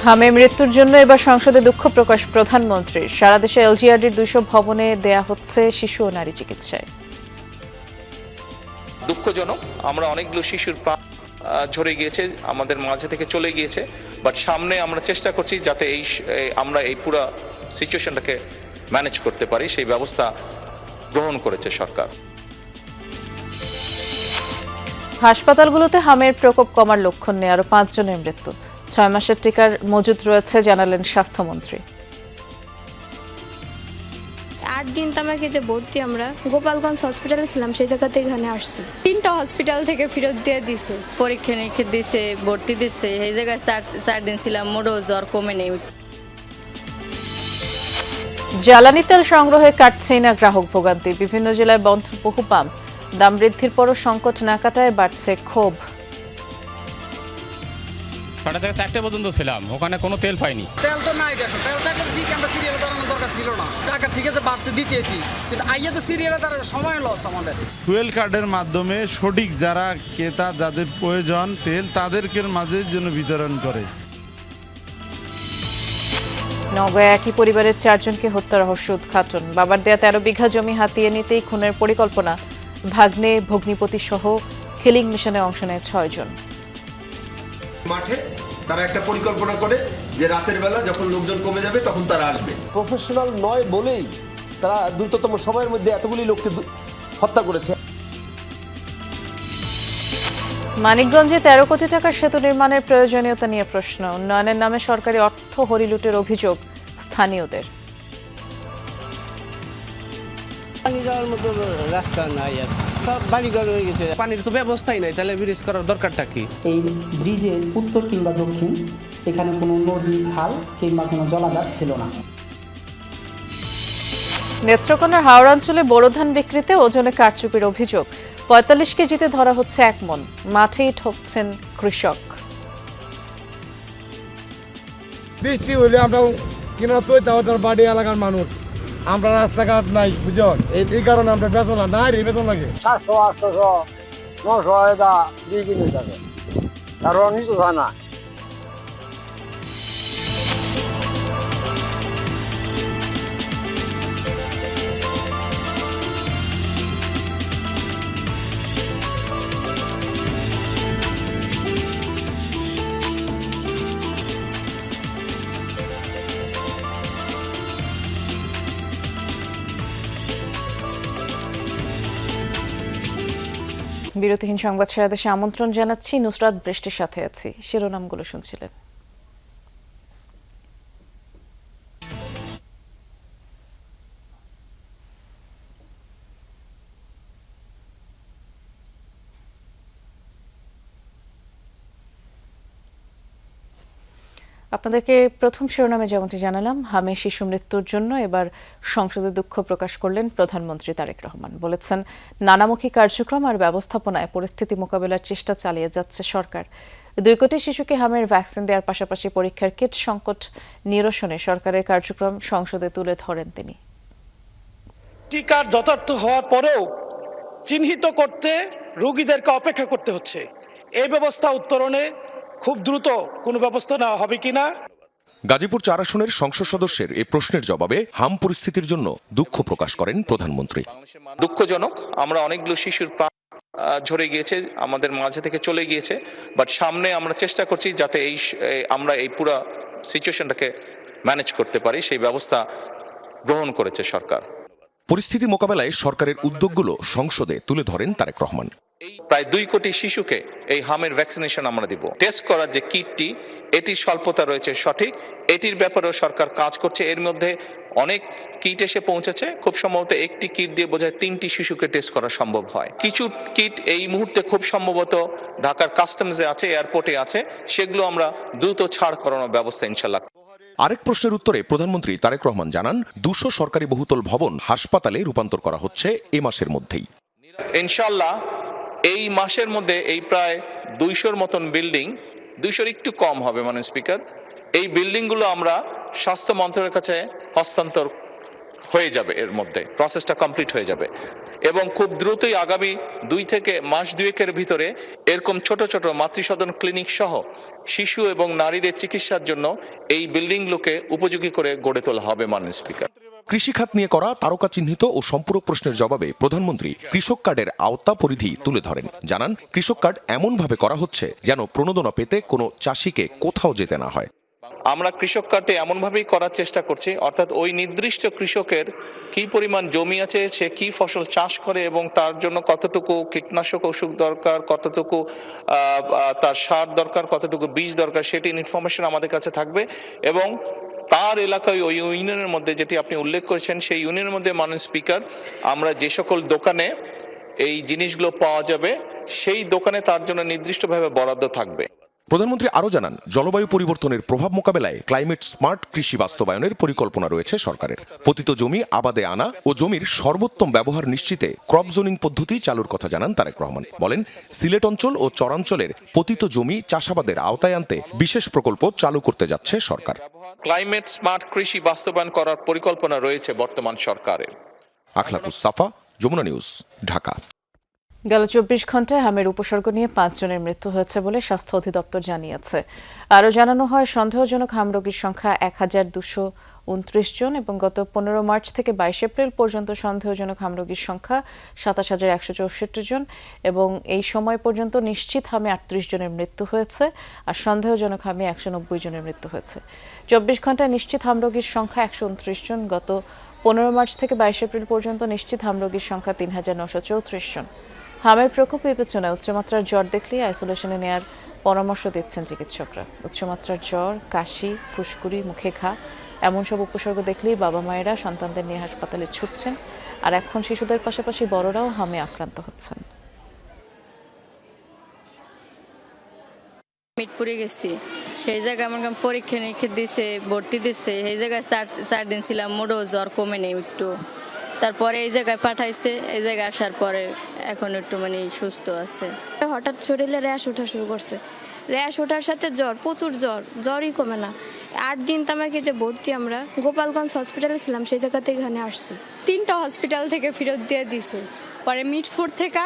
হামের মৃত্যুর জন্য এবার সংসদে দুঃখ প্রকাশ প্রধানমন্ত্রীর। সারা দেশে এলজিআরডির 200 ভবনে দেয়া হচ্ছে শিশু ও নারী চিকিৎসায়। দুঃখজনক, আমরা অনেকগুলো শিশুর প্রাণ ঝরে গিয়েছে, আমাদের মাঝে থেকে চলে গিয়েছে, বাট সামনে আমরা চেষ্টা করছি যাতে আমরা এই পুরো সিচুয়েশনটাকে ম্যানেজ করতে পারি, সেই ব্যবস্থা গ্রহণ করেছে সরকার। হাসপাতালগুলোতে হামের প্রকোপ কমার লক্ষণ নেই, আরও 5 জনের মৃত্যু। 6 মাসের টিকার মজুদ রয়েছে জানালেন স্বাস্থ্যমন্ত্রী। 8 দিন আমাকে যে ভর্তি আমরা গোপালগঞ্জ হসপিটালে ছিলাম, সেই জায়গাতে এখানে আসছি। 3টা হসপিটাল থেকে ফেরত দিয়ে দিছে, পরীক্ষা নিরীক্ষা দিছে, ভর্তি দিছে। এই জায়গায় 4 দিন ছিলাম, মোটেও জ্বর কমে নেই। জ্বালানি তেল সংগ্রহে কাটছেই না গ্রাহক ভোগান্তি। বিভিন্ন জেলায় বন্ধ বহু পাম্প। দাম বৃদ্ধির পরও সংকট না কাটায় বাড়ছে ক্ষোভ। 6টা থেকে 4টে পর্যন্ত ছিলাম, ওখানে কোনো তেল পাইনি। তেল তো নাই, দেশে তেল থাকলে ঠিক আমরা সিরিয়ালে দাঁড়ানোর দরকার ছিল না। টাকা ঠিক আছে বাড়ছে দিতেছি, কিন্তু আইয়া তো সিরিয়ালে দাঁড়ানোর সময় লস আমাদের। ফুয়েল কার্ডের মাধ্যমে সঠিক যারা ক্রেতা, যাদের প্রয়োজন তেল, তাদেরকে মাঝে যেন বিতরণ করে। নওগাঁয় একই পরিবারের 4 জনকে হত্যা রহস্য উদ্ঘাটন। বাবার দেয়া 13 বিঘা জমি হাতিয়ে নিতেই খুনের পরিকল্পনা। ভাগ্নে ভগ্নিপতি সহ কিলিং মিশনে অংশ নেয় 6 জন। মাঠে তারা একটা পরিকল্পনা করে যে রাতের বেলা যখন লোকজন কমে যাবে তখন তারা আসবে। প্রফেশনাল নয় বলেই তারা দ্রুততম সময়ের মধ্যে এতগুলি লোককে হত্যা করেছে। মানিকগঞ্জে 13 কোটি টাকার সেতু নির্মাণের প্রয়োজনীয়তা নিয়ে প্রশ্ন। উন্নয়নের নামে সরকারি অর্থ হরিলুটের অভিযোগ স্থানীয়দের। পানি যাওয়ার মতো রাস্তা নাই, আর সব বাড়িঘর হয়ে গেছে, পানির তো ব্যবস্থাই নাই, তাহলে ব্রিজ করার দরকারটা কি? এই ব্রিজের উত্তর কিংবা দক্ষিণ এখানে কোনো নদী, খাল কিংবা কোনো জলাধার ছিল না। নেত্রকোনার হাওড়া অঞ্চলে বোরো ধান বিক্রিতে ওজনে কারচুপির অভিযোগ। 45 কেজিতে ধরা হচ্ছে 1 মণ। মাঠেই ঠকছেন কৃষক। বৃষ্টি হইলে আমরা কিনা তৈ তাও বাড়ি এলাকার মানুষ, আমরা রাস্তাঘাট নাই, বুঝো এই কারণে আমরা বেতন না রে, বেতন লাগে 700, 800, 900 এটা বিক্রি হয়ে যাবে, কারণ নিচু থানা। বিরতিহীন সংবাদ সারা দেশে আমন্ত্রণ জানাচ্ছি। নুসরাত বৃষ্টির সাথে আছি। শিরোনামগুলো শুনছিলেন। আপনাদেরকে প্রথম শিরোনামে যেমনটি জানালাম, হামে শিশু মৃত্যুর জন্য এবার সংসদে দুঃখ প্রকাশ করলেন প্রধানমন্ত্রী তারেক রহমান। বলেছেন, নানামুখী কার্যক্রম আর ব্যবস্থাপনায় পরিস্থিতি মোকাবেলার চেষ্টা চালিয়ে যাচ্ছে সরকার। 2 কোটি শিশুকে হামের ভ্যাকসিন দেওয়ার পাশাপাশি পরীক্ষার কিট সংকট নিরসনে সরকারের কার্যক্রম সংসদে তুলে ধরেন তিনি। টিকার যথার্থ হওয়ার পরেও চিহ্নিত করতে রোগীদেরকে অপেক্ষা করতে হচ্ছে। এই ব্যবস্থা উত্তরণে খুব দ্রুত কোনো ব্যবস্থা নেওয়া হবে কিনা। গাজীপুর 4 আসনের সংসদ সদস্যের এই প্রশ্নের জবাবে হাম পরিস্থিতির জন্য দুঃখ প্রকাশ করেন প্রধানমন্ত্রী। দুঃখজনক, আমরা অনেকগুলো শিশুর প্রাণ ঝরে গিয়েছে, আমাদের মাঝে থেকে চলে গিয়েছে, বাট সামনে আমরা চেষ্টা করছি যাতে আমরা এই পুরো সিচুয়েশনটাকে ম্যানেজ করতে পারি, সেই ব্যবস্থা গ্রহণ করেছে সরকার। পরিস্থিতি মোকাবেলায় সরকারের উদ্যোগগুলো সংসদে তুলে ধরেন তারেক রহমান। প্রায় 2 কোটি শিশুকে এই হামের ভ্যাকসিনেশন আমরা দিব। টেস্ট করার যে কিটটি, এটির স্বল্পতা রয়েছে সঠিক, এটির ব্যাপারেও সরকার কাজ করছে। এর মধ্যে অনেক কিট এসে পৌঁছেছে, খুব সম্ভবত একটি কিট দিয়ে বোধহয় 3টি শিশুকে টেস্ট করা সম্ভব হয়। কিছু কিট এই মুহূর্তে খুব সম্ভবত ঢাকার কাস্টমসে আছে, এয়ারপোর্টে আছে, সেগুলো আমরা দ্রুত ছাড় করানোর ব্যবস্থা ইনশাল্লাহ। আরেক প্রশ্নের উত্তরে প্রধানমন্ত্রী তারেক রহমান জানান, 200 সরকারি বহুতল ভবন হাসপাতালে রূপান্তর করা হচ্ছে এ মাসের মধ্যেই। ইনশাল্লাহ এই মাসের মধ্যে এই প্রায় 200-র মতন বিল্ডিং, 200-র একটু কম হবে মাননীয় স্পিকার, এই বিল্ডিংগুলো আমরা স্বাস্থ্য মন্ত্রণালয়ের কাছে হস্তান্তর হয়ে যাবে, এর মধ্যে প্রসেসটা কমপ্লিট হয়ে যাবে এবং খুব দ্রুতই আগামী 2 থেকে মাস 2 ভিতরে এরকম ছোট ছোট মাতৃসদন ক্লিনিক সহ শিশু এবং নারীদের চিকিৎসার জন্য এই বিল্ডিংগুলোকে উপযোগী করে গড়ে তোলা হবে মাননীয় স্পিকার। কৃষিখাত নিয়ে করা তারকা চিহ্নিত ও সম্পূরক প্রশ্নের জবাবে প্রধানমন্ত্রী কৃষক কার্ডের আওতা পরিধি তুলে ধরেন। জানান, কৃষক কার্ড এমনভাবে করা হচ্ছে যেন প্রণোদনা পেতে কোনো চাষিকে কোথাও যেতে না হয়। আমরা কৃষক কার্ডে এমনভাবেই করার চেষ্টা করছি, অর্থাৎ ওই নির্দিষ্ট কৃষকের কি পরিমাণ জমি আছে, সে কি ফসল চাষ করে এবং তার জন্য কতটুকু কীটনাশক ওষুধ দরকার, কতটুকু তার সার দরকার, কতটুকু বীজ দরকার, সেটি ইনফরমেশন আমাদের কাছে থাকবে এবং তার এলাকায় ওই ইউনিয়নের মধ্যে যেটি আপনি উল্লেখ করেছেন সেই ইউনিয়নের মধ্যে মাননীয় স্পিকার আমরা যে সকল দোকানে এই জিনিসগুলো পাওয়া যাবে সেই দোকানে তার জন্য নির্দিষ্টভাবে বরাদ্দ থাকবে। প্রধানমন্ত্রী আরও জানান, জলবায়ু পরিবর্তনের প্রভাব মোকাবেলায় ক্লাইমেট স্মার্ট কৃষি বাস্তবায়নের পরিকল্পনা রয়েছে সরকারের। পতিত জমি আবাদে আনা ও জমির সর্বোত্তম ব্যবহার নিশ্চিতে ক্রপ জোনিং পদ্ধতি চালুর কথা জানান তারেক রহমান। বলেন, সিলেট অঞ্চল ও চরাঞ্চলের পতিত জমি চাষাবাদের আওতায় আনতে বিশেষ প্রকল্প চালু করতে যাচ্ছে সরকার। ক্লাইমেট স্মার্ট কৃষি বাস্তবায়ন করার পরিকল্পনা রয়েছে বর্তমান সরকারের। আখলাকুস সাফা, যমুনা নিউজ, ঢাকা। গেল 24 ঘন্টায় হামের উপসর্গ নিয়ে 5 জনের মৃত্যু হয়েছে বলে স্বাস্থ্য অধিদপ্তর জানিয়েছে। আরও জানানো হয়, সন্দেহজনক হাম রোগীর সংখ্যা 1229 জন এবং গত 15 মার্চ থেকে 22 এপ্রিল পর্যন্ত সন্দেহজনক হাম রোগীর সংখ্যা 27164 জন এবং এই সময় পর্যন্ত নিশ্চিত হামে 38 জনের মৃত্যু হয়েছে আর সন্দেহজনক হামে 190 জনের মৃত্যু হয়েছে। 24 ঘন্টায় নিশ্চিত হাম রোগীর সংখ্যা 129 জন। গত 15 মার্চ থেকে 22 এপ্রিল পর্যন্ত নিশ্চিত হাম রোগীর সংখ্যা 3934 জন। হামের প্রকোপ বিবেচনায় উচ্চমাত্রার জ্বর দেখলে আইসোলেশনে নেয়ার পরামর্শ দিচ্ছেন চিকিৎসকরা। উচ্চমাত্রার জ্বর, কাশি, ফুসকুড়ি, মুখে ঘা এমন সব উপসর্গ দেখলেই বাবা মায়েরা সন্তানদের নিয়ে হাসপাতালে ছুটছেন আর এখন শিশুদের পাশাপাশি বড়রাও হামে আক্রান্ত হচ্ছেন। মিটপুরে গেছি, সেই জায়গায় আমার পরীক্ষা নিরীক্ষা দিছে, ভর্তি দিছে, সেই জায়গায় 4 দিন ছিলাম, মোটেও জ্বর কমে নেই একটু। তারপরে এই জায়গায় পাঠাইছে, এই জায়গায় আসার পরে এখন একটু সুস্থ আছে। হঠাৎ শরীরে র্যাশ ওঠা শুরু করছে, র্যাশ ওঠার সাথে জ্বর, প্রচুর জ্বরই কমে না। 8 দিন তামাকে যে ভর্তি আমরা গোপালগঞ্জ হসপিটালে ছিলাম, সেই জায়গাতে এখানে আসছি। 3টা হসপিটাল থেকে ফেরত দিয়ে দিছে, পরে মিটপুর থেকে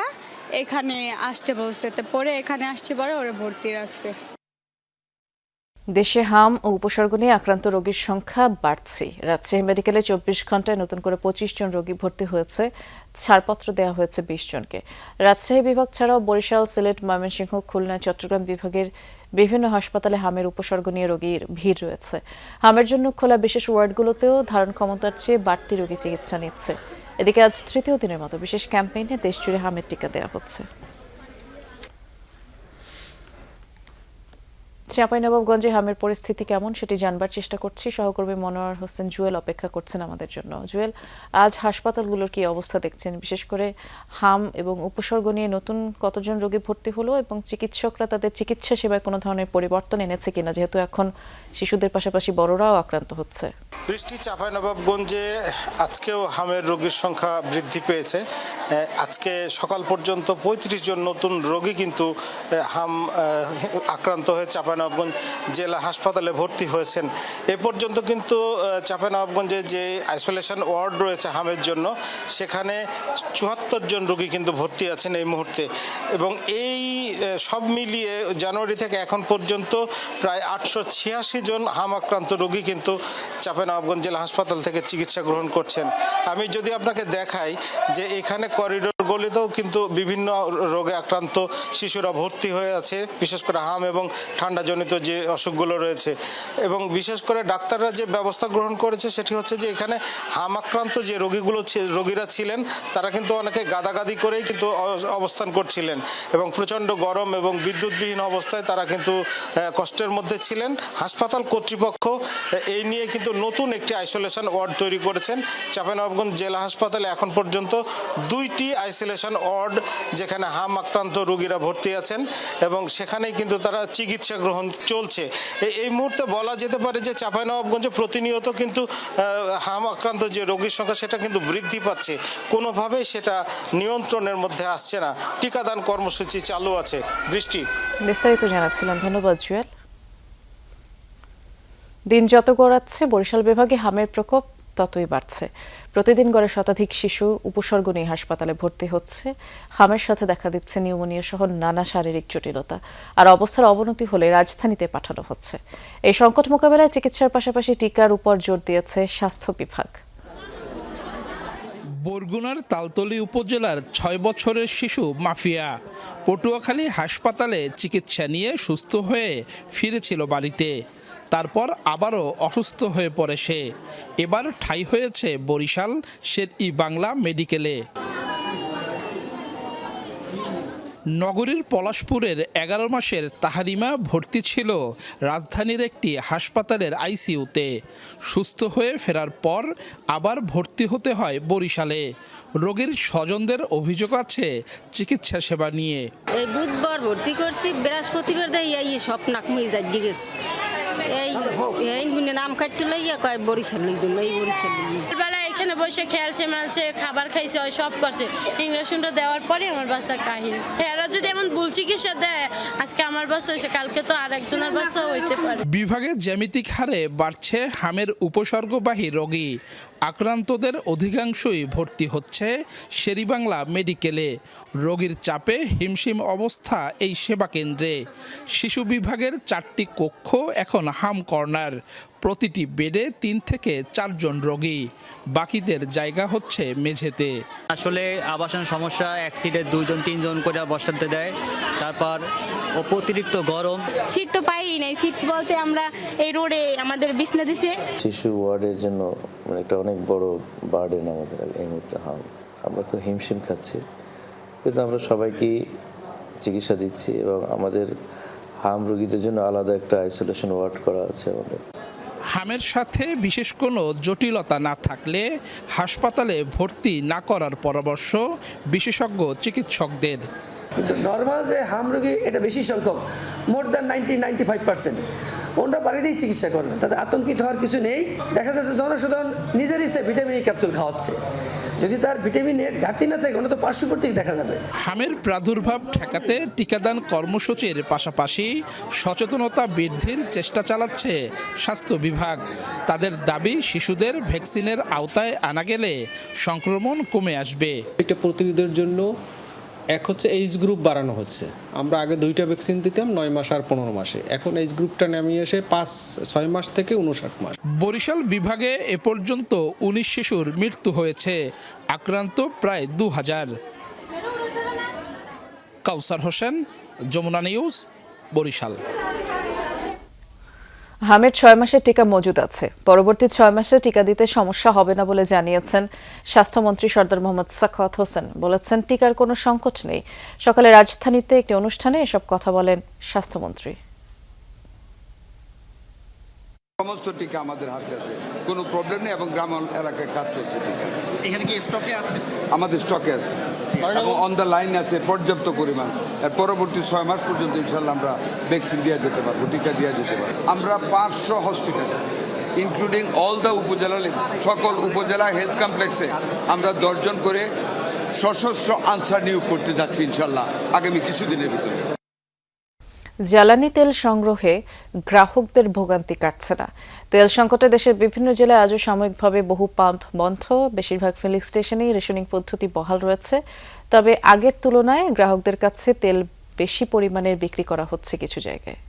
এখানে আসতে বলছে, পরে এখানে আসছে, পরে ওরা ভর্তি রাখছে। দেশে হাম ও উপসর্গ নিয়ে আক্রান্ত রোগীর সংখ্যা বাড়ছে। রাজশাহী মেডিকেলে 24 ঘন্টায় নতুন করে 25 জন রোগী ভর্তি হয়েছে, ছাড়পত্র দেওয়া হয়েছে 20 জনকে। রাজশাহী বিভাগ ছাড়াও বরিশাল, সিলেট, ময়মনসিংহ, খুলনা, চট্টগ্রাম বিভাগের বিভিন্ন হাসপাতালে হামের উপসর্গ নিয়ে রোগীর ভিড় রয়েছে। হামের জন্য খোলা বিশেষ ওয়ার্ডগুলোতেও ধারণ ক্ষমতার চেয়ে বাড়তি রোগী চিকিৎসা নিচ্ছে। এদিকে আজ তৃতীয় দিনের মতো বিশেষ ক্যাম্পেইনে দেশজুড়ে হামের টিকা দেওয়া হচ্ছে। চাঁপাইনবাবগঞ্জে হামের পরিস্থিতি কেমন সেটি জানবার চেষ্টা করছি। সহকর্মী মনোয়ার হোসেন জুয়েল অপেক্ষা করছেন আমাদের জন্য। জুয়েল, আজ হাসপাতালগুলোর কি অবস্থা দেখছেন? বিশেষ করে হাম এবং উপসর্গ নিয়ে নতুন কতজন রোগী ভর্তি হলো এবং চিকিৎসকরা তাদের চিকিৎসা সেবায় কোনো ধরনের পরিবর্তন এনেছে কিনা, যেহেতু এখন শিশুদের পাশাপাশি বড়রাও আক্রান্ত হচ্ছে? বৃষ্টি, চাঁপাইনবাবগঞ্জে আজকেও হামের রোগীর সংখ্যা বৃদ্ধি পেয়েছে। আজকে সকাল পর্যন্ত 35 জন নতুন রোগী কিন্তু হাম আক্রান্ত হয়ে চাঁপাইনবাবগঞ্জ জেলা হাসপাতালে ভর্তি হয়েছেন। এ পর্যন্ত কিন্তু চাঁপাইনবাবগঞ্জে যে আইসোলেশন ওয়ার্ড রয়েছে হামের জন্য, সেখানে 74 জন রোগী কিন্তু ভর্তি আছেন এই মুহূর্তে এবং এই সব মিলিয়ে জানুয়ারি থেকে এখন পর্যন্ত প্রায় 886 জন হাম আক্রান্ত রোগী কিন্তু চাঁপাইনবাবগঞ্জ জেলা হাসপাতাল থেকে চিকিৎসা গ্রহণ করছেন। আমি যদি আপনাকে দেখাই যে এখানে করিডোর গলিতেও কিন্তু বিভিন্ন রোগে আক্রান্ত শিশুরা ভর্তি হয়ে আছে, বিশেষ করে হাম এবং ঠান্ডাজনিত যে অসুখগুলো রয়েছে। এবং বিশেষ করে ডাক্তাররা যে ব্যবস্থা গ্রহণ করেছে সেটি হচ্ছে যে এখানে হাম আক্রান্ত যে রোগীরা ছিলেন তারা কিন্তু অনেকে গাদাগাদি করেই কিন্তু অবস্থান করছিলেন এবং প্রচণ্ড গরম এবং বিদ্যুৎবিহীন অবস্থায় তারা কিন্তু কষ্টের মধ্যে ছিলেন। হাসপাতাল কর্তৃপক্ষ এই নিয়ে কিন্তু নতুন একটি আইসোলেশন ওয়ার্ড তৈরি করেছেন। চাঁপাইনবাবগঞ্জ জেলা হাসপাতালে এখন পর্যন্ত 2টি আইসোলেশন ওয়ার্ড যেখানে হাম আক্রান্ত রোগীরা ভর্তি আছেন এবং সেখানেই কিন্তু তারা চিকিৎসা গ্রহণ চলছে। এই মুহূর্তে বলা যেতে পারে যে চাঁপাইনবাবগঞ্জে প্রতিনিয়ত কিন্তু হাম আক্রান্ত যে রোগীর সংখ্যা সেটা কিন্তু বৃদ্ধি পাচ্ছে, কোনোভাবেই সেটা নিয়ন্ত্রণের মধ্যে আসছে না। টিকাদান কর্মসূচি চালু আছে। বৃষ্টি, বিস্তারিত জানাচ্ছিলাম, ধন্যবাদ জুয়েল। দিন যত গড়াচ্ছে বরিশাল বিভাগে হামের প্রকোপ ততই বাড়ছে। প্রতিদিন গড়ে শতাধিক শিশু উপসর্গ নিয়ে হাসপাতালে ভর্তি হচ্ছে। হামের সাথে দেখা দিচ্ছে নিউমোনিয়া সহ নানা শারীরিক জটিলতা, আর অবস্থার অবনতি হলে রাজধানীতে পাঠানো হচ্ছে। এই সংকট মোকাবেলায় চিকিৎসার পাশাপাশি টিকার উপর জোর দিয়েছে স্বাস্থ্য বিভাগ। বরগুনার তালতলী উপজেলার ৬ বছরের শিশু মাফিয়া পটুয়াখালী হাসপাতালে চিকিৎসা নিয়ে সুস্থ হয়ে ফিরেছিল বাড়িতে। তারপর আবারও অসুস্থ হয়ে পড়ে সে। এবার ঠাঁই হয়েছে বরিশাল শের-ই-বাংলা মেডিকেলে। নগরীর পলাশপুরের ১১ মাসের তাহারিমা ভর্তি ছিল রাজধানীর একটি হাসপাতালের আইসিইউতে। সুস্থ হয়ে ফেরার পর আবার ভর্তি হতে হয় বরিশালে। রোগীর স্বজনদের অভিযোগ আছে চিকিৎসা সেবা নিয়ে। এই বুধবার ভর্তি করছি, বৃহস্পতিবার এই সব নাক মুই যাই গেছে। এই নাম কাটতে লইয়া কয় বরিশাল লইজন, এই বরিশাল বেলা এখানে বসে খেলছে মালছে, খাবার খাইছে, সব করছে। ইঞ্জেকশনটা দেওয়ার পরে আমার বাচ্চা কাহিল। এরা যদি এমন ভুল চিকিৎসা দেয়, আজকে আমার বাচ্চা হয়েছে, কালকে তো আর একজনের বাচ্চা হইতে পারে। বিভাগে জ্যামিতিক হারে বাড়ছে হামের উপসর্গবাহী রোগী। আক্রান্তদের অধিকাংশই ভর্তি হচ্ছে শের-ই-বাংলা মেডিকেলে। রোগীর চাপে হিমশিম অবস্থা এই সেবা কেন্দ্রে। শিশু বিভাগের 4টি কক্ষ এখন হাম কর্নার। প্রতিটি বেডে 3 থেকে 4 জন রোগী, বাকিদের জায়গা হচ্ছে মেঝেতে। আসলে আবাসন সমস্যা, এক সিটে 2 জন 3 জন করে বসাতে দেয়। তারপর অতিরিক্ত গরম, সিট তো পাই নাই। সিট বলতে আমরা এই রোডে আমাদের বিছনা দিছে। শিশু ওয়ার্ডের জন্য একটা অনেক বড় বার্ডেন আমাদের এই মুহূর্তে হাম। আমরা তো হিমশিম খাচ্ছি, কিন্তু আমরা সবাইকে চিকিৎসা দিচ্ছি এবং আমাদের হাম রোগীদের জন্য আলাদা একটা আইসোলেশন ওয়ার্ড করা আছে আমাদের। হামের সাথে বিশেষ কোনো জটিলতা না থাকলে হাসপাতালে ভর্তি না করার পরামর্শ বিশেষজ্ঞ চিকিৎসকদের। কিন্তু নর্মাল যে হাম রোগী এটা বেশি সংখ্যক, মোর দ্যান 90-95%, ওনারা বাড়িতেই চিকিৎসা করবেন, তাতে আতঙ্কিত হওয়ার কিছু নেই। দেখা যাচ্ছে জনসাধারণ নিজের ইচ্ছে ভিটামিন ক্যাপসুল খাওয়াচ্ছে। যদি তার ভিটামিন এর ঘাটতি না থাকে, ওটা তো পার্শ্ববর্তী দেখা যাবে। হামের প্রাদুর্ভাব ঠেকাতে টিকাদান কর্মসূচির পাশাপাশি সচেতনতা বৃদ্ধির চেষ্টা চালাচ্ছে স্বাস্থ্য বিভাগ। তাদের দাবি, শিশুদের ভ্যাকসিনের আওতায় আনা গেলে সংক্রমণ কমে আসবে। এটা প্রতিরোধের জন্য এক হচ্ছে এইজ গ্রুপ বাড়ানো হচ্ছে। আমরা আগে 2টা ভ্যাকসিন দিতাম 9 মাস আর 15 মাসে, এখন এইজ গ্রুপটা নামিয়ে এসে 6 মাস থেকে 59 মাস। বরিশাল বিভাগে এ পর্যন্ত 19 শিশুর মৃত্যু হয়েছে, আক্রান্ত প্রায় 2000। কাউসার হোসেন, যমুনা নিউজ, বরিশাল। হামের 6 মাসের টিকা মজুদ আছে। পরবর্তী 6 মাসে টিকা দিতে সমস্যা হবে না বলে জানিয়েছেন স্বাস্থ্যমন্ত্রী সরদার মোহাম্মদ সাখাওয়াত হোসেন। বলেছেন, টিকার কোনো সংকট নেই। সকালে রাজধানীতে একটি অনুষ্ঠানে এসব কথা বলেন স্বাস্থ্যমন্ত্রী। সমস্ত টিকা আমাদের হাতে আছে, কোনো প্রবলেম নেই, এবং গ্রাম এলাকায় কাজ চলছে। টিকা এখানে কি স্টকে আছে? আমাদের স্টকে আছে এবং অন দ্য লাইন আছে পর্যাপ্ত পরিমাণ। এর পরবর্তী 6 মাস পর্যন্ত ইনশাল্লাহ আমরা ভ্যাকসিন দেওয়া যেতে পারবো, টিকা দেওয়া যেতে পারবো। আমরা 500 হসপিটাল ইনক্লুডিং অল দ্য উপজেলা, সকল উপজেলা হেলথ কমপ্লেক্সে আমরা 10 জন করে সশস্ত্র আনসার নিয়োগ করতে যাচ্ছি ইনশাল্লাহ আগামী কিছুদিনের ভিতরে। জ্বালানি তেল সংগ্রহে গ্রাহকদের ভোগান্তি কাটছে না। তেল সংকটে দেশের বিভিন্ন জেলায় আজও সাময়িকভাবে বহু পাম্প বন্ধ। বেশিরভাগ ফিলিং স্টেশনেই রেশনিং পদ্ধতি বহাল রয়েছে। তবে আগের তুলনায় গ্রাহকদের কাছে তেল বেশি পরিমাণের বিক্রি করা হচ্ছে কিছু জায়গায়।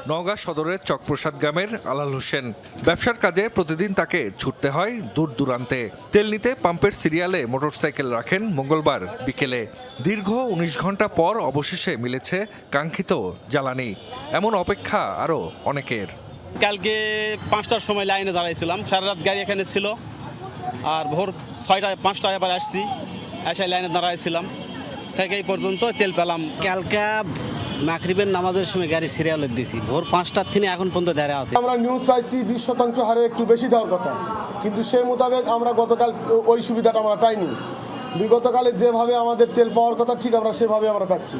নওগাঁ সদরের চকপ্রসাদ গ্রামের আলাল হোসেন ব্যবসার কাজে প্রতিদিন তাকে ছুটতে হয় দূর দূরান্তে। তেল নিতে পাম্পের সিরিয়ালে মোটরসাইকেল রাখেন মঙ্গলবার বিকেলে। দীর্ঘ 19 ঘন্টা পর অবশেষে মিলেছে কাঙ্ক্ষিত জ্বালানি। এমন অপেক্ষা আরও অনেকের। কালকে 5টার সময় লাইনে দাঁড়াইছিলাম, সারা রাত গাড়ি এখানে ছিল, আর ভোর 6টা-5টায় আবার আসছি, এসে লাইনে দাঁড়াইছিলাম, থেকে এই পর্যন্ত তেল পেলাম। কালকে মাগরিবের নামাজের সময় গাড়ি সিরিয়ালে দিয়েছি, ভোর 5টার থেকে এখন পর্যন্ত দাঁড়িয়ে আছে। আমরা নিউজ পাইছি 20% হারে একটু বেশি দেওয়ার কথা, কিন্তু সেই মোতাবেক আমরা গতকাল ওই সুবিধাটা আমরা পাইনি। বিগতকালে যেভাবে আমাদের তেল পাওয়ার কথা ঠিক আমরা সেভাবে আমরা পাচ্ছি।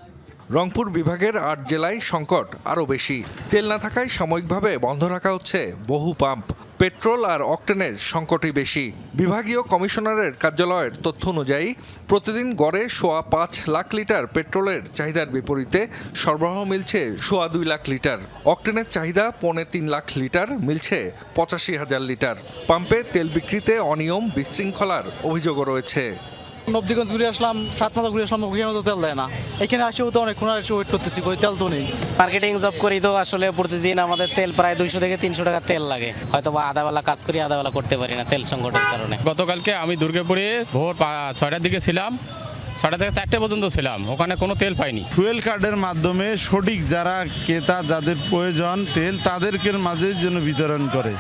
রংপুর বিভাগের 8 জেলায় সংকট আরও বেশি। তেল না থাকায় সাময়িকভাবে বন্ধ রাখা হচ্ছে বহু পাম্প। পেট্রোল আর অকটেনের সংকটই বেশি। বিভাগীয় কমিশনারের কার্যালয়ের তথ্য অনুযায়ী প্রতিদিন গড়ে 5.25 লাখ লিটার পেট্রোলের চাহিদার বিপরীতে সরবরাহ মিলছে 2.25 লাখ লিটার। অকটেনের চাহিদা 3.25 লাখ লিটার, মিলছে 85,000 লিটার। পাম্পে তেল বিক্রিতে অনিয়ম, বিশৃঙ্খলার অভিযোগও রয়েছে। নবদিগঞ্জ ঘুরে আসলাম, 7 মাথা ঘুরে আসলাম, ওখানে তো তেল দেয় না। এখানে আসেও তো অনেকক্ষণ ওয়েট করতেছি, ওই তেল তো নেই। মার্কেটিং জব করি তো আসলে প্রতিদিন আমাদের তেল প্রায় 200 থেকে 300 টাকা তেল লাগে। হয়তো বা আধাবেলা কাজ করি, আধাবেলা করতে পারি না তেল সংকটের কারণে। গতকালকে আমি দুর্গাপুরে ভোর 6টার দিকে ছিলাম, 6টা থেকে 4টে পর্যন্ত ছিলাম, ওখানে কোনো তেল পাইনি। ফুয়েল কার্ডের মাধ্যমে সঠিক যারা ক্রেতা, যাদের প্রয়োজন তেল, তাদেরকে মাঝে যেন বিতরণ করে।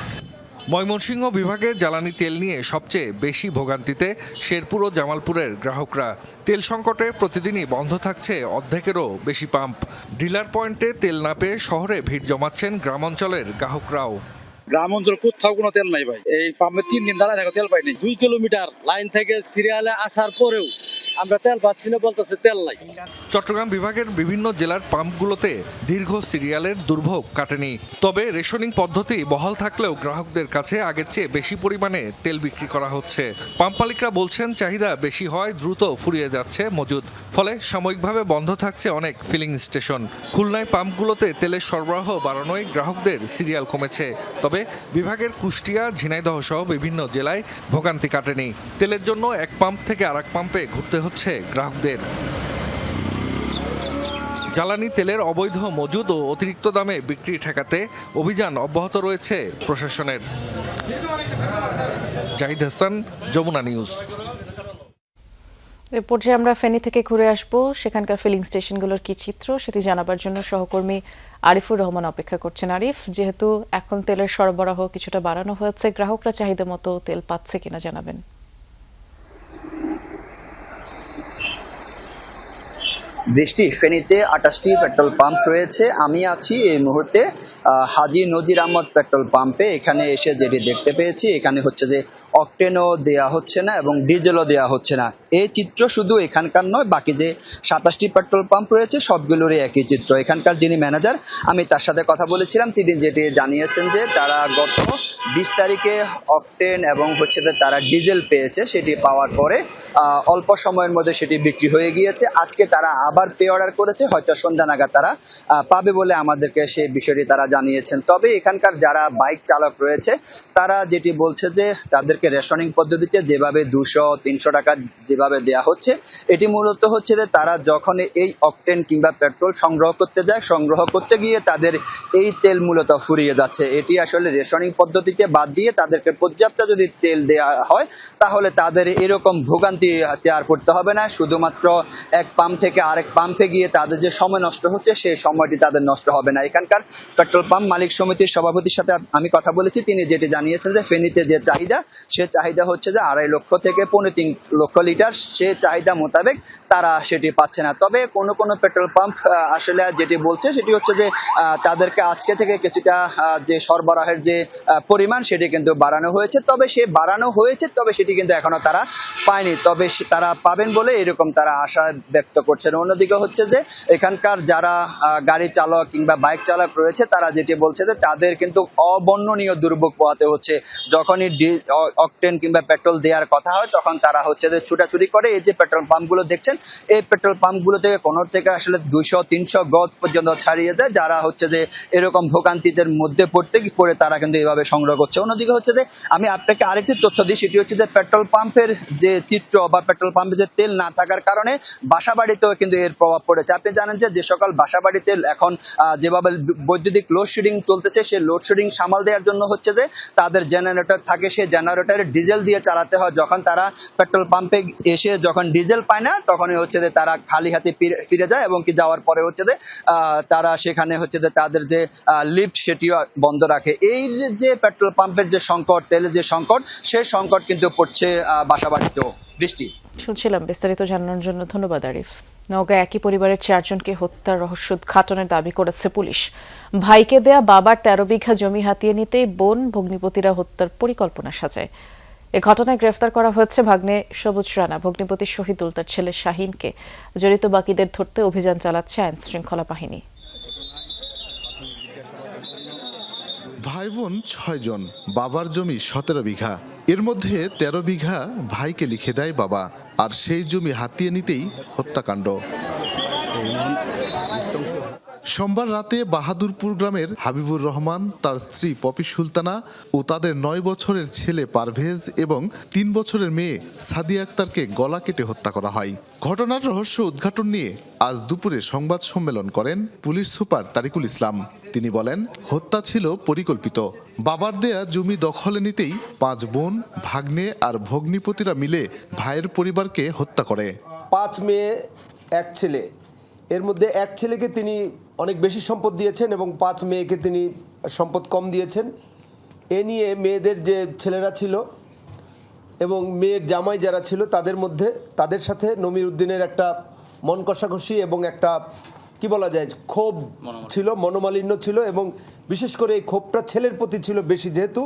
ময়মনসিংহ বিভাগের জ্বালানি তেল নিয়ে সবচেয়ে বেশি ভোগান্তিতে শেরপুর ও জামালপুরের গ্রাহকরা। তেল সংকটে প্রতিদিনই বন্ধ থাকছে অর্ধেকেরও বেশি পাম্প। ডিলার পয়েন্টে তেল না পেয়ে শহরে ভিড় জমাচ্ছেন গ্রামাঞ্চলের গ্রাহকরাও। গ্রাম অঞ্চল কোথাও কোনো তেল নাই ভাই, এই পাম্পে 3 দিন দাঁড়ায় থাকো, তেল পাইনি। 2 কিলোমিটার লাইন থেকে সিরিয়ালে আসার পরেও আমরা তেল পাচ্ছি না, বলতেছে তেল নাই। চট্টগ্রাম বিভাগের বিভিন্ন জেলার পাম্পগুলোতে দীর্ঘ সিরিয়ালের দুর্ভোগ কাটেনি। তবে রেশনিং পদ্ধতি বহাল থাকলেও গ্রাহকদের কাছে আগের চেয়ে বেশি পরিমাণে তেল বিক্রি করা হচ্ছে। পাম্প মালিকরা বলছেন চাহিদা বেশি হয় দ্রুত ফুরিয়ে যাচ্ছে মজুদ, ফলে সাময়িকভাবে বন্ধ থাকছে অনেক ফিলিং স্টেশন। খুলনায় পাম্পগুলোতে তেলের সরবরাহ বাড়ানোয় গ্রাহকদের সিরিয়াল কমেছে। তবে বিভাগের কুষ্টিয়া, ঝিনাইদহ সহ বিভিন্ন জেলায় ভোগান্তি কাটেনি। তেলের জন্য এক পাম্প থেকে আরেক পাম্পে ঘুরতে হচ্ছে গ্রাহকদের। জ্বালানি তেলের অবৈধ মজুদ ও অতিরিক্ত দামে বিক্রি ঠেকাতে অভিযান অব্যাহত রয়েছে প্রশাসনের। জাহিদ হাসান, যমুনা নিউজ। এ পর্যায়ে আমরা ফেনী থেকে ঘুরে আসব। সেখানকার ফিলিং স্টেশনগুলোর কি চিত্র সেটি জানাবার জন্য সহকর্মী আরিফুর রহমান অপেক্ষা করছেন। আরিফ, যেহেতু এখন তেলের সরবরাহ কিছুটা বাড়ানো হয়েছে, গ্রাহকরা চাহিদা মতো তেল পাচ্ছে কিনা জানাবেন। বৃষ্টি, ফেনীতে 28টি পেট্রোল পাম্প রয়েছে। আমি আছি এই মুহূর্তে হাজী নজির আহমদ পেট্রোল পাম্পে। এখানে এসে যেটি দেখতে পেয়েছি, এখানে হচ্ছে যে অকটেনও দেয়া হচ্ছে না এবং ডিজেলও দেয়া হচ্ছে না। এই চিত্র শুধু এখানকার নয়, বাকি যে 27টি পেট্রোল পাম্প রয়েছে সবগুলোরই একই চিত্র। এখানকার যিনি ম্যানেজার, আমি তার সাথে কথা বলেছিলাম, তিনি যেটি জানিয়েছেন যে তারা গত 20 তারিখে অকটেন এবং হচ্ছে যে তারা ডিজেল পেয়েছে, সেটি পাওয়ার পরে অল্প সময়ের মধ্যে সেটি বিক্রি হয়ে গিয়েছে। আজকে তারা আবার পে অর্ডার করেছে, হয়তো সন্ধ্যা নাগাদ তারা পাবে বলে আমাদেরকে সেই বিষয়টি তারা জানিয়েছেন। তবে এখানকার যারা বাইক চালক রয়েছে তারা যেটি বলছে যে তাদেরকে রেশনিং পদ্ধতিতে যেভাবে 200-300 টাকা যেভাবে দেয়া হচ্ছে, এটি মূলত হচ্ছে যে তারা যখন এই অকটেন কিংবা পেট্রোল সংগ্রহ করতে যায়, সংগ্রহ করতে গিয়ে তাদের এই তেল মূলত ফুরিয়ে যাচ্ছে। এটি আসলে রেশনিং পদ্ধতিতে বাদ দিয়ে তাদেরকে পর্যাপ্ত যদি তেল দেয়া হয় তাহলে তাদের এরকম ভোগান্তি আর করতে হবে না। শুধুমাত্র এক পাম্প থেকে আরেক পাম্পে গিয়ে তাদের যে সময় নষ্ট হচ্ছে সেই সময়টি তাদের নষ্ট হবে না। এখানকার পেট্রোল পাম্প মালিক সমিতির সভাপতির সাথে আমি কথা বলেছি, তিনি যেটি জানিয়েছেন যে ফেনীতে যে চাহিদা, সে চাহিদা হচ্ছে যে 2.5 লক্ষ থেকে 3.25 লক্ষ লিটার, সে চাহিদা মোতাবেক তারা সেটি পাচ্ছে না। তবে কোনো কোনো পেট্রোল পাম্প আসলে যেটি বলছে সেটি হচ্ছে যে তাদেরকে আজকে থেকে কিছুটা যে সরবরাহের যে পরিমাণ সেটি কিন্তু বাড়ানো হয়েছে। তবে সে বাড়ানো হয়েছে, তবে সেটি কিন্তু এখনো তারা পায়নি। তবে তারা পাবেন বলে এরকম তারা আশা ব্যক্ত করছেন। অন্যদিকে হচ্ছে যে এখানকার যারা গাড়ি চালক কিংবা বাইক চালক রয়েছে তারা যেটি বলছে যে তাদের কিন্তু অবর্ণনীয় দুর্ভোগ পোহাতে হচ্ছে। যখনই অকটেন কিংবা পেট্রোল দেওয়ার কথা হয় তখন তারা হচ্ছে যে ছুটাছুটি করে। এই যে পেট্রোল পাম্পগুলো দেখছেন, এই পেট্রোল পাম্পগুলো থেকে কোনো থেকে আসলে 200-300 গজ পর্যন্ত ছাড়িয়ে যায়। যারা হচ্ছে যে এরকম ভোগান্তিদের মধ্যে পড়ে তারা কিন্তু এইভাবে সংগ্রহ করছে। অন্যদিকে হচ্ছে যে আমি আপনাকে আরেকটি তথ্য দিই, সেটি হচ্ছে যে পেট্রোল পাম্পের যে চিত্র বা পেট্রোল পাম্পে যে তেল না থাকার কারণে বাসাবাড়িতেও কিন্তু এর প্রভাব পড়েছে। আপনি জানেন যে সকল বাসাবাড়িতে এখন যেভাবে বৈদ্যুতিক লোডশেডিং চলতেছে, সেই লোডশেডিং সামাল দেওয়ার জন্য হচ্ছে যে তাদের জেনারেটর থাকে, সেই জেনারেটরে ডিজেল দিয়ে চালাতে হয়। যখন তারা পেট্রোল পাম্পে এসে যখন ডিজেল পায় না, তখনই হচ্ছে যে তারা খালি হাতে ফিরে যায় এবং কি যাওয়ার পরে হচ্ছে যে তারা সেখানে হচ্ছে যে তাদের যে লিফট সেটিও বন্ধ রাখে। এই যে পেট্রোল পাম্পের যে সংকট, তেলের যে সংকট, সেই সংকট কিন্তু পড়ছে বাসাবাড়িতেও। বৃষ্টি, শুনছিলাম। বিস্তারিত জানানোর জন্য ধন্যবাদ আরিফ। নওগাঁ একই পরিবারের 4 জনকে হত্যার রহস্য উদ্ঘাটনের দাবি করেছে পুলিশ। ভাইকে দেয়া বাবার 13 বিঘা জমি হাতিয়ে নিতেই বোন ভগ্নিপতিরা হত্যার পরিকল্পনা সাজায়। এ ঘটনায় গ্রেফতার করা হয়েছে ভাগ্নে সবুজ রানা। ভগ্নিপতি শহীদুল তার ছেলে শাহিনকে। জড়িত বাকিদের ধরতে অভিযান চালাচ্ছে আইন শৃঙ্খলা বাহিনী। ভাই বোন 6 জন, বাবার জমি 17 বিঘা। এর মধ্যে 13 বিঘা ভাইকে লিখে দেয় বাবা, আর সেই জমি হাতিয়ে নিতেই হত্যাকাণ্ড। সোমবার রাতে বাহাদুরপুর গ্রামের হাবিবুর রহমান, তার স্ত্রী পপি সুলতানা ও তাদের 9 বছরের ছেলে পারভেজ এবং 3 বছরের মেয়ে সাদিয়া আক্তারকে গলা কেটে হত্যা করা হয়। ঘটনার রহস্য উদ্ঘাটন নিয়ে আজ দুপুরে সংবাদ সম্মেলন করেন পুলিশ সুপার তারিকুল ইসলাম। তিনি বলেন, হত্যা ছিল পরিকল্পিত। বাবার দেয়া জমি দখলে নিতেই 5 বোন, ভাগ্নে আর ভগ্নিপতিরা মিলে ভাইয়ের পরিবারকে হত্যা করে। 5 মেয়ে 1 ছেলে, এর মধ্যে 1 ছেলেকে তিনি অনেক বেশি সম্পদ দিয়েছেন এবং 5 মেয়েকে তিনি সম্পদ কম দিয়েছেন। এ নিয়ে মেয়েদের যে ছেলেরা ছিল এবং মেয়ের জামাই যারা ছিল তাদের সাথে নমির উদ্দিনের একটা মন কষাকষি এবং একটা কি বলা যায় ক্ষোভ ছিল, মনোমালিন্য ছিল এবং বিশেষ করে এই ক্ষোভটা ছেলের প্রতি ছিল বেশি, যেহেতু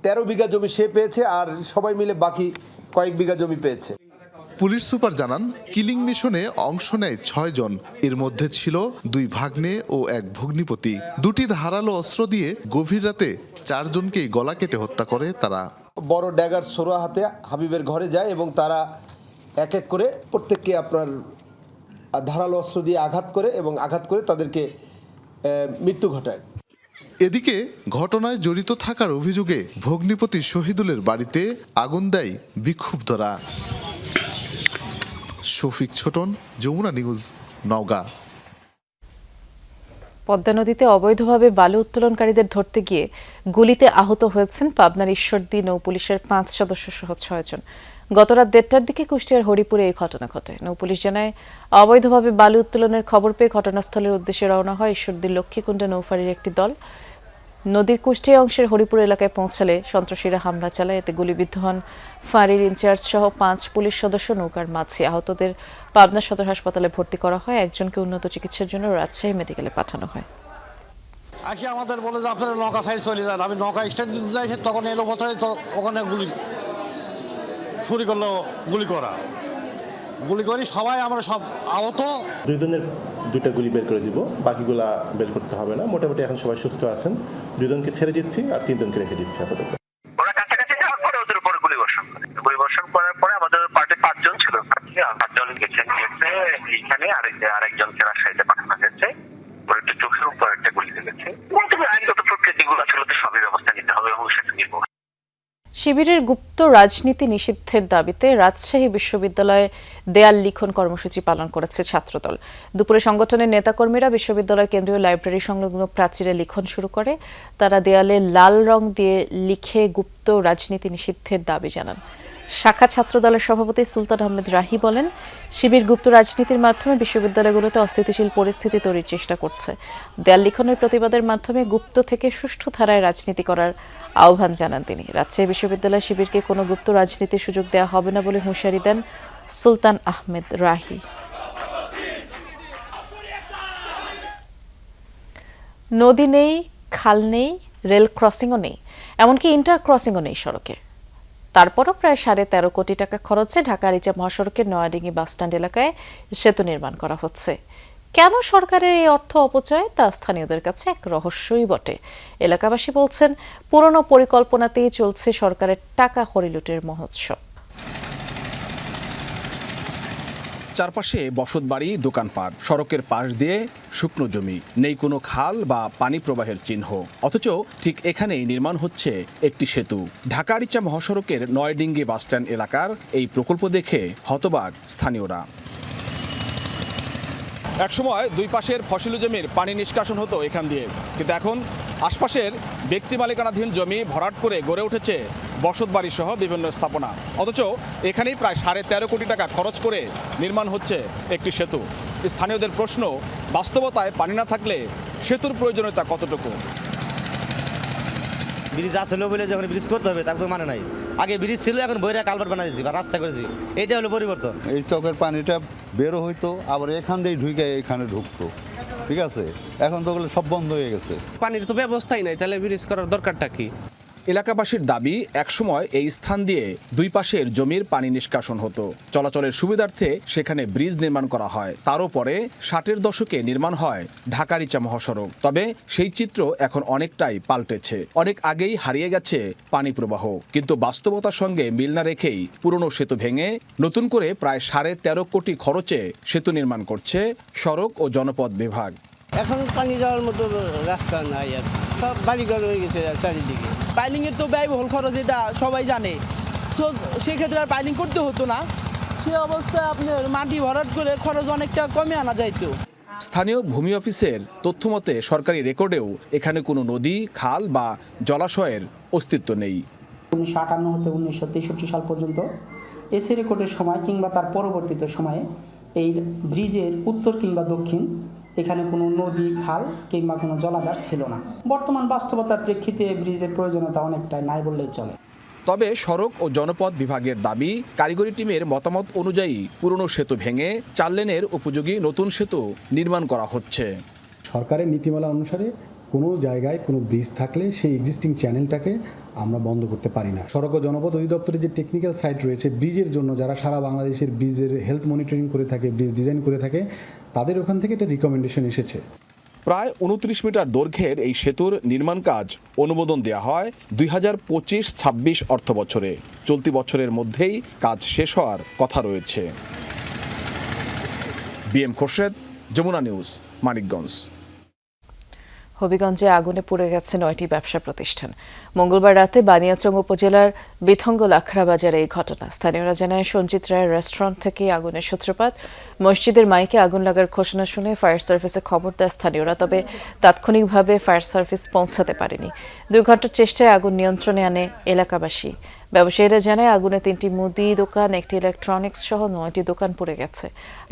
13 বিঘা জমি সে পেয়েছে আর সবাই মিলে বাকি কয়েক বিঘা জমি পেয়েছে। পুলিশ সুপার জানান, কিলিং মিশনে অংশ নেয় 6 জন। এর মধ্যে ছিল 2 ভাগ্নে ও 1 ভগ্নিপতি। 2টি ধারালো অস্ত্র দিয়ে গভীর রাতে 4 জনকেই গলা কেটে হত্যা করে তারা। বড় ড্যাগার সোরা হাতে হাবিবের ঘরে যায় এবং তারা এক এক করে প্রত্যেককে আপনার ধারালো অস্ত্র দিয়ে আঘাত করে তাদেরকে মৃত্যু ঘটায়। এদিকে ঘটনায় জড়িত থাকার অভিযোগে ভগ্নিপতি শহীদুলের বাড়িতে আগুন দেয় বিক্ষুব্ধরা। শফিক ছোটন, যমুনা নিউজ, নওগাঁ। পদ্মা নদীতে অবৈধভাবে বালু উত্তোলনকারীদের ধরতে গিয়ে গুলিতে আহত হয়েছেন পাবনার ঈশ্বরদী নৌ পুলিশের 5 সদস্য সহ 6 জন। গতরাত 1:30টার দিকে কুষ্টিয়ার হরিপুরে এই ঘটনা ঘটে। নৌ পুলিশ জানায়, অবৈধভাবে বালু উত্তোলনের খবর পেয়ে ঘটনাস্থলের উদ্দেশ্যে রওনা হয় ঈশ্বরদীর লক্ষ্মীকুণ্ডে নৌফারির একটি দল। নদীর কুষ্টিয়া অংশের হরিপুর এলাকায় পৌঁছালে সন্ত্রাসীরা হামলা চালায়। এতে গুলিবিদ্ধ হন ফাঁড়ির ইনচার্জ সহ 5 পুলিশ সদস্য। নৌকার মাঝি আহতদের পাবনা সদর হাসপাতালে ভর্তি করা হয়। একজনকে উন্নত চিকিৎসার জন্য রাজশাহী মেডিকেলে পাঠানো হয়। আসি আমাদের বলে যে আপনারা নৌকা সাইড চলে যান। আমি নৌকা স্ট্যান্ড দিতে যাই, তখন এলো পথে ওখানে শুরু করলো গুলি করি সবাই আমরা সব আহত। 2 জনের 2টা গুলি বের করে দিব, বাকিগুলা বের করতে হবে না। মোটামুটি এখন সবাই সুস্থ আছেন। 2 জনকে ছেড়ে দিচ্ছি আর 3 জনকে রেখে দিচ্ছি আপাতত। ওরা কাছাকাছি যাওয়ার পরে ওদের উপর গুলিবর্ষণ করার পরে আমাদের পার্টি 5 জন ছিল। 5 জন গেছেন এখানে আরেকজনকে রাজশাহীতে পাঠানো হয়েছে। একটু চোখের উপর একটা গুলি লেগেছে। আইনগত প্রক্রিয়া যেগুলো ছিল সবই ব্যবস্থা নিতে হবে এবং সেটা নিব। শিবিরের গুপ্ত রাজনীতি নিষিদ্ধের দাবিতে রাজশাহী বিশ্ববিদ্যালয়ে দেয়াল লিখন কর্মসূচি পালন করেছে ছাত্রদল। দুপুরে সংগঠনের নেতাকর্মীরা বিশ্ববিদ্যালয় কেন্দ্রীয় লাইব্রেরি সংলগ্ন প্রাচীরে লিখন শুরু করে। তারা দেয়ালে লাল রং দিয়ে লিখে গুপ্ত রাজনীতি নিষিদ্ধের দাবি জানান। শাখা ছাত্রদলের সভাপতি সুলতান আহমেদ রাহি বলেন, শিবির গুপ্ত রাজনীতির মাধ্যমে বিশ্ববিদ্যালয়গুলোতে অস্থিতিশীল পরিস্থিতি তৈরির চেষ্টা করছে। দেয়াল লিখনের প্রতিবাদের মাধ্যমে গুপ্ত থেকে সুষ্ঠু ধারায় রাজনীতি করার আহ্বান জানান তিনি। রাজশাহী বিশ্ববিদ্যালয় শিবিরকে কোনো গুপ্ত রাজনীতির সুযোগ দেওয়া হবে না বলে হুঁশিয়ারি দেন সুলতান আহমেদ রাহি। নদী নেই, খাল নেই, রেল ক্রসিংও নেই, এমনকি ইন্টার ক্রসিংও নেই সড়কে। তারপরও প্রায় 13.5 কোটি টাকা খরচে ঢাকা আরিচা মহাসড়কের নয়াডিঙ্গি বাসস্ট্যান্ড এলাকায় সেতু নির্মাণ করা হচ্ছে। কেন সরকারের এই অর্থ অপচয় তা স্থানীয়দের কাছে এক রহস্যই বটে। এলাকাবাসী বলছেন, পুরনো পরিকল্পনাতেই চলছে সরকারের টাকা হরিলুটের মহোৎসব। চারপাশে বসতবাড়ি, দোকানপাট, সড়কের পাশ দিয়ে শুকনো জমি, নেই কোনো খাল বা পানি প্রবাহের চিহ্ন। অথচ ঠিক এখানেই নির্মাণ হচ্ছে একটি সেতু। ঢাকা আরিচা মহাসড়কের নয়াডিঙ্গি বাসস্ট্যান্ড এলাকার এই প্রকল্প দেখে হতবাক স্থানীয়রা। একসময় 2 পাশের ফসলি জমির পানি নিষ্কাশন হতো এখান দিয়ে, কিন্তু এখন আশপাশের ব্যক্তি মালিকানাধীন জমি ভরাট করে গড়ে উঠেছে বসতবাড়ি সহ বিভিন্ন স্থাপনা। অথচ এখানেই প্রায় 13.5 কোটি টাকা খরচ করে নির্মাণ হচ্ছে একটি সেতু। স্থানীয়দের প্রশ্ন, বাস্তবতায় পানি না থাকলে সেতুর প্রয়োজনীয়তা কতটুকু? ব্রিজ আসলে বলে যখন ব্রিজ করতে হবে তার তো মানে নাই। আগে ব্রিজ ছিল, এখন বইরা কালভার্ট বানাইছি বা রাস্তা করেছি, এটা হলো পরিবর্তন। এই চকের পানিটা বেরো হইতো, আবার এখান দিয়ে ঢুকে এখানে ঢুকতো, ঠিক আছে। এখন তো সব বন্ধ হয়ে গেছে, পানির তো ব্যবস্থাই নাই, তাহলে ব্রিজ করার দরকারটা কি? এলাকাবাসীর দাবি একসময় এই স্থান দিয়ে দুই পাশের জমির পানি নিষ্কাশন হতো। চলাচলের সুবিধার্থে সেখানে ব্রিজ নির্মাণ করা হয়। তারও পরে 60-এর দশকে নির্মাণ হয় ঢাকা-রিচা মহাসড়ক। তবে সেই চিত্র এখন অনেকটাই পাল্টেছে। অনেক আগেই হারিয়ে গেছে পানি প্রবাহ, কিন্তু বাস্তবতার সঙ্গে মিল না রেখেই পুরনো সেতু ভেঙে নতুন করে প্রায় 13.5 কোটি খরচে সেতু নির্মাণ করছে সড়ক ও জনপথ বিভাগ। এখন পানি যাওয়ার মতো রাস্তা নাই, আর সব বাড়িঘর হয়ে গেছে চারিদিকে। পাইলিং এর তো ব্যয়বহুল খরচ, এটা সবাই জানে। তো সেক্ষেত্রে আর পাইলিং করতে হতো না। সে অবস্থায় আপনার মাটি ভরাট করে খরচ অনেকটা কমে আনা যাইতো। স্থানীয় ভূমি অফিসের তথ্য মতে সরকারি রেকর্ডেও এখানে কোনো নদী, খাল বা জলাশয়ের অস্তিত্ব নেই। 1958 হতে 1963 সাল পর্যন্ত এসি রেকর্ডের সময় কিংবা তার পরবর্তীতে সময়ে এই ব্রিজের উত্তর কিংবা দক্ষিণ এখানে কোনো নদী, খাল কিংবা কোনো জলাধার ছিল না। বর্তমান বাস্তবতার প্রেক্ষিতে ব্রিজের প্রয়োজনীয়তা অনেকটাই নাই বললেই চলে। তবে সড়ক ও জনপথ বিভাগের দাবি, কারিগরি টিমের মতামত অনুযায়ী পুরনো সেতু ভেঙে 4 লেনের উপযোগী নতুন সেতু নির্মাণ করা হচ্ছে। সরকারের নীতিমালা অনুসারে কোনো জায়গায় কোনো ব্রিজ থাকলে সেই এক্সিস্টিং চ্যানেলটাকে আমরা বন্ধ করতে পারি না। সড়ক ও জনপথ অধিদপ্তরের যে টেকনিক্যাল সাইট রয়েছে ব্রিজের জন্য, যারা সারা বাংলাদেশের ব্রিজের হেলথ মনিটরিং করে থাকে, ব্রিজ ডিজাইন করে থাকে, তাদের ওখান থেকে একটা রিকমেন্ডেশন এসেছে। প্রায় 29 মিটার দৈর্ঘ্যের এই সেতুর নির্মাণ কাজ অনুমোদন দেওয়া হয় 2025-26 অর্থ বছরে। চলতি বছরের মধ্যেই কাজ শেষ হওয়ার কথা রয়েছে। BM Khorshed, Jamuna news, Manikganj. হবিগঞ্জে আগুনে পুড়ে গেছে 9টি ব্যবসা প্রতিষ্ঠান। মঙ্গলবার রাতে বানিয়াচং উপজেলার বিথঙ্গ লাখড়া বাজারে এই ঘটনা। স্থানীয়রা জানায় সঞ্জিত রায়ের রেস্টুরেন্ট থেকে আগুনের সূত্রপাত। মসজিদের মাইকে আগুন লাগার ঘোষণা শুনে ফায়ার সার্ভিসে খবর দেয় স্থানীয়রা, তবে তাৎক্ষণিকভাবে ফায়ার সার্ভিস পৌঁছাতে পারেনি। 2 ঘন্টার চেষ্টায় আগুন নিয়ন্ত্রণে আনে এলাকাবাসী। ব্যবসায়ীরা জানায় আগুনে 3টি মুদি দোকান, 1টি ইলেকট্রনিক্স সহ 9টি দোকান পুড়ে গেছে।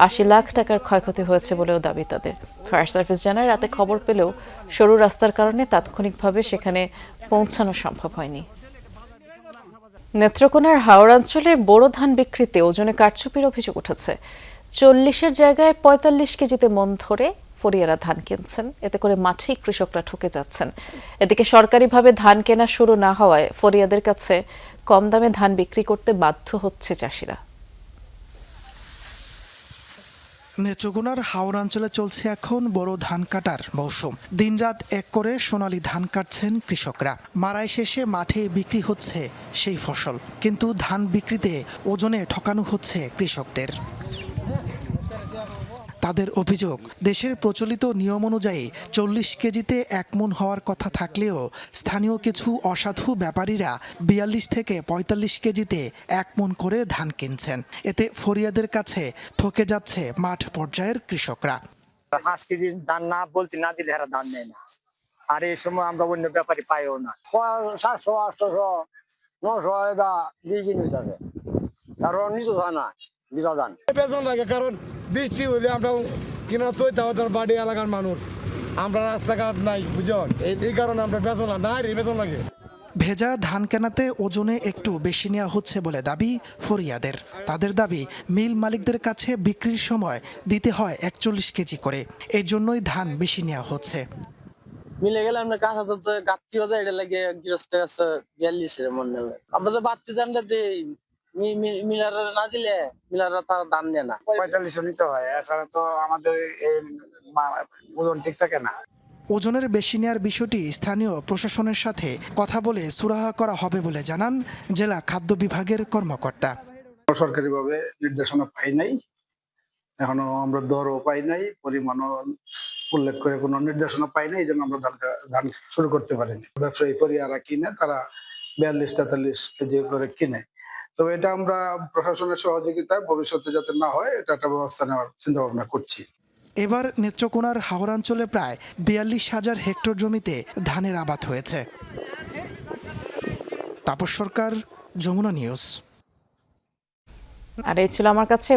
80 লাখ টাকার ক্ষয়ক্ষতি হয়েছে বলেও দাবি তাদের। ফায়ার সার্ভিস জানায় রাতে খবর পেলেও সরু রাস্তার কারণে তাৎক্ষণিকভাবে সেখানে পৌঁছানো সম্ভব হয়নি। নেত্রকোনার হাওড়াঞ্চলে বোরো ধান বিক্রিতে ওজনে কারচুপির অভিযোগ উঠেছে। 40-এর জায়গায় 45 কেজিতে মন ধরে ফরিয়ারা ধান কিনছেন। এতে করে মাঠেই কৃষকরা ঠকে যাচ্ছেন। এদিকে সরকারিভাবে ধান কেনা শুরু না হওয়ায় ফরিয়াদের কাছে কম দামে ধান বিক্রি করতে বাধ্য হচ্ছে চাষিরা। নেত্রকোনার হাওড়াঞ্চলে চলছে এখন বড় ধান কাটার মৌসুম। দিনরাত এক করে সোনালী ধান কাটছেন কৃষকরা। মাড়াই শেষে মাঠে বিক্রি হচ্ছে সেই ফসল, কিন্তু ধান বিক্রিতে ওজনে ঠকানো হচ্ছে কৃষকদের। তাদের অভিযোগ, দেশের প্রচলিত নিয়ম অনুযায়ী 40 কেজিতে 1 মণ হওয়ার কথা থাকলেও স্থানীয় কিছু অসাধু ব্যাপারীরা 42 থেকে 45 কেজিতে 1 মণ করে ধান কিনছেন। এতে ফরিয়াদের কাছে ঠকে যাচ্ছে মাঠ পর্যায়ের কৃষকরা। 5 কেজি ধান না বলতে না দিলে এরা ধান নেয় না, আর এই সময় আমরা অন্য ব্যাপারী পাইও না। 700, 800, 900 বা বিক্রি হয়ে যাবে, কারণ নিজ ধান না বিজা ধান বেতন লাগে, কারণ বৃষ্টি হলে আমরা কিনা তৈতে হতাম বাড়ি এলাকার মানুষ, আমরা রাস্তাঘাট নাই, বুঝুন, এই কারণে আমরা বেতন নাই, বেতন লাগে। ভেজা ধান কেনাতে ওজনে একটু বেশি নেওয়া হচ্ছে বলে দাবি ফরিয়াদের। তাদের দাবি, মিল মালিকদের কাছে বিক্রির সময় দিতে হয় 41 কেজি করে, এই জন্যই ধান বেশি নেওয়া হচ্ছে। মিলে গেলে আমরা কাঁচা তো গাপ্তি হয়ে যায়, এটা লাগে গৃহস্থ 42-এর মন নেবে। আমরা তো বাড়তি দামটা দিই, মিলাররা না দিলে মিলাররা তার দাম দেয় না। 45 নিতে হয়, এছাড়া তো আমাদের ওজন ঠিক থাকে না। ওজনের বেশি নেওয়ার বিষয়টি স্থানীয় প্রশাসনের সাথে কথা বলে সুরাহা করা হবে বলে জানান জেলা খাদ্য বিভাগের কর্মকর্তা। সরকারিভাবে নির্দেশনা পাই নাই, এখনো আমরা দরও পাই নাই, পরিমাণও উল্লেখ করে কোনো নির্দেশনা পাই নাই, এই জন্য আমরা ধান শুরু করতে পারিনি। ব্যবসায়ী পরিয়ারা কিনে, তারা 42-43 কেজি করে কিনে। তো এটা আমরা প্রশাসনের সহযোগিতায় ভবিষ্যতে যাতে না হয়, এটা একটা ব্যবস্থা নেওয়ার চিন্তা ভাবনা করছি। এবার নেত্রকোনার হাওড়াঞ্চলে প্রায় 42,000 হেক্টর জমিতে ধানের আবাদ হয়েছে। তাপস সরকার, যমুনা নিউজ। আর এই ছিল আমার কাছে